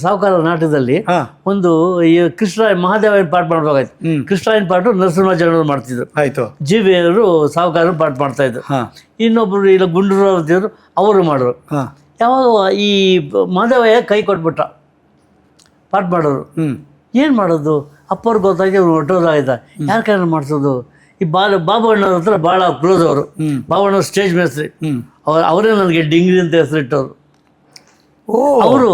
ಸಾಹುಕಾರ ನಾಟಕದಲ್ಲಿ ಒಂದು ಈ ಕೃಷ್ಣರಾಯ ಮಹಾದೇವನ ಪಾಠ ಮಾಡ್ಬೇಕಾಯ್ತು. ಕೃಷ್ಣರಾಯನ ಪಾಠ ನರಸಿಂಹರಾಜ ಮಾಡ್ತಿದ್ರು, ಆಯ್ತು. ಜಿ ವಿ ಅವರು ಸಾಹುಕಾರ ಪಾಠ ಮಾಡ್ತಾ ಇದ್ರು. ಇನ್ನೊಬ್ರು ಇಲ್ಲ ಗುಂಡೂರಾವ್ ದೇವರು ಅವರು ಮಾಡೋರು. ಯಾವಾಗ ಈ ಮಹಾದೇವಯ್ಯ ಕೈ ಕೊಟ್ಬಿಟ್ಟ ಪಾಠ ಮಾಡೋರು. ಏನು ಮಾಡೋದು ಅಪ್ಪವ್ರಿಗೆ ಗೊತ್ತಾಗಿ ಅವ್ರು ಹೊಟ್ಟೋದಾಯ್ತ, ಯಾರ ಕೈ ಮಾಡಿಸೋದು? ಈ ಬಾಬಣ್ಣವ್ರ ಹತ್ರ ಭಾಳ ಕ್ಲೋಸ್ ಅವರು. ಬಾಬಣ್ಣವ್ರ ಸ್ಟೇಜ್ ಮೇಸ್ತ್ರಿ, ಅವರೇ ನನಗೆ ಡಿಂಗ್ರಿ ಅಂತ ಹೆಸರಿಟ್ಟವ್ರು. ಅವರು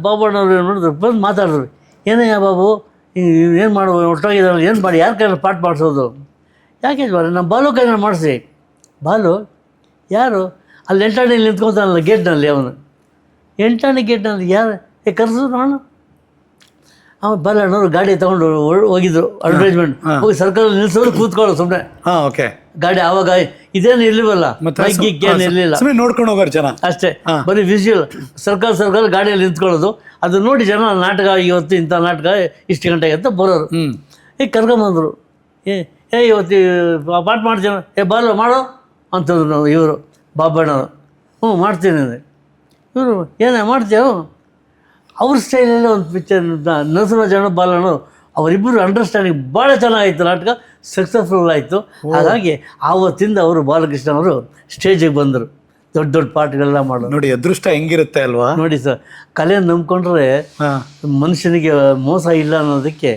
ಬಾಬಣ್ಣವ್ರು ಏನು ಮಾಡಿದ್ರು, ಬಂದು ಮಾತಾಡಿದ್ರು, ಏನಯ್ಯ ಬಾಬು ಏನು ಮಾಡೋ ಒಟ್ಟೋಗಿದ್ದಾರೆ, ಏನು ಮಾಡಿ ಯಾರ ಕೈಯಲ್ಲಿ ಪಾಠ ಮಾಡಿಸೋದು? ಯಾಕೆ ನಮ್ಮ ಬಾಲು ಕೈನ ಮಾಡಿಸಿ. ಬಾಲು ಯಾರು? ಅಲ್ಲಿ ಎಂಟಾಣಿಯಲ್ಲಿ ನಿಂತ್ಕೊತಾನಲ್ಲ ಗೇಟ್ನಲ್ಲಿ, ಅವನು ಎಂಟಾಣಿ ಗೇಟ್ನಲ್ಲಿ ಯಾರು ಕರೆಸು ನಾನು. ಆಮೇಲೆ ಬಾಲಣ್ಣವ್ರು ಗಾಡಿ ತೊಗೊಂಡು ಹೋಗಿದ್ರು ಅಡ್ವರ್ಟೈಸ್ಮೆಂಟ್ ಹೋಗಿ ಸರ್ಕಲ್ ನಿಲ್ಸೋದು ಕೂತ್ಕೊಳ್ಳೋ ಸುಮ್ಮನೆ. ಓಕೆ. ಗಾಡಿ ಆವಾಗ ಇದೇನು ಇರ್ಲಿವಲ್ಲ, ಬೈಕ್ ಗಿಕ್ ಏನು ಇರಲಿಲ್ಲ, ನೋಡ್ಕೊಂಡು ಹೋಗೋರು ಜನ ಅಷ್ಟೇ. ಬರೀ ವಿಷುವಲ್ ಸರ್ಕಲ್ ಗಾಡಿಯಲ್ಲಿ ನಿಂತ್ಕೊಳ್ಳೋದು. ಅದು ನೋಡಿ ಜನ ನಾಟಕ ಇವತ್ತು ಇಂಥ ನಾಟಕ ಇಷ್ಟು ಗಂಟೆಗೆ ಅಂತ ಬರೋರು. ಈಗ ಕರ್ಕೊಂಬಂದರು, ಇವತ್ತು ಪಾಠ ಮಾಡ್ತೀನಿ, ಬಾಲು ಮಾಡೋ ಅಂತಂದ್ರು ನಾವು. ಇವರು ಬಾಬಣ್ಣವರು ಮಾಡ್ತೀನಿ ಅಂದರೆ, ಇವರು ಏನೇ ಮಾಡ್ತೇವೆ ಅವ್ರ ಸ್ಟೈಲಲ್ಲೇ ಒಂದು ಪಿಕ್ಚರ್ ನರಸಿಂಹರಾಜ ಬಾಲಣ್ಣ ಅವರಿಬ್ಬರು ಅಂಡರ್ಸ್ಟ್ಯಾಂಡಿಂಗ್ ಭಾಳ ಚೆನ್ನಾಗಿತ್ತು. ನಾಟಕ ಸಕ್ಸಸ್ಫುಲ್ ಆಯಿತು. ಹಾಗಾಗಿ ಆವತ್ತಿಂದ ಅವರು ಬಾಲಕೃಷ್ಣ ಅವರು ಸ್ಟೇಜಿಗೆ ಬಂದರು, ದೊಡ್ಡ ದೊಡ್ಡ ಪಾಠಗಳೆಲ್ಲ ಮಾಡೋದು. ನೋಡಿ ಅದೃಷ್ಟ ಹೆಂಗಿರುತ್ತೆ ಅಲ್ವಾ. ನೋಡಿ ಸರ್, ಕಲೆ ನಂಬ್ಕೊಂಡ್ರೆ ಮನುಷ್ಯನಿಗೆ ಮೋಸ ಇಲ್ಲ ಅನ್ನೋದಕ್ಕೆ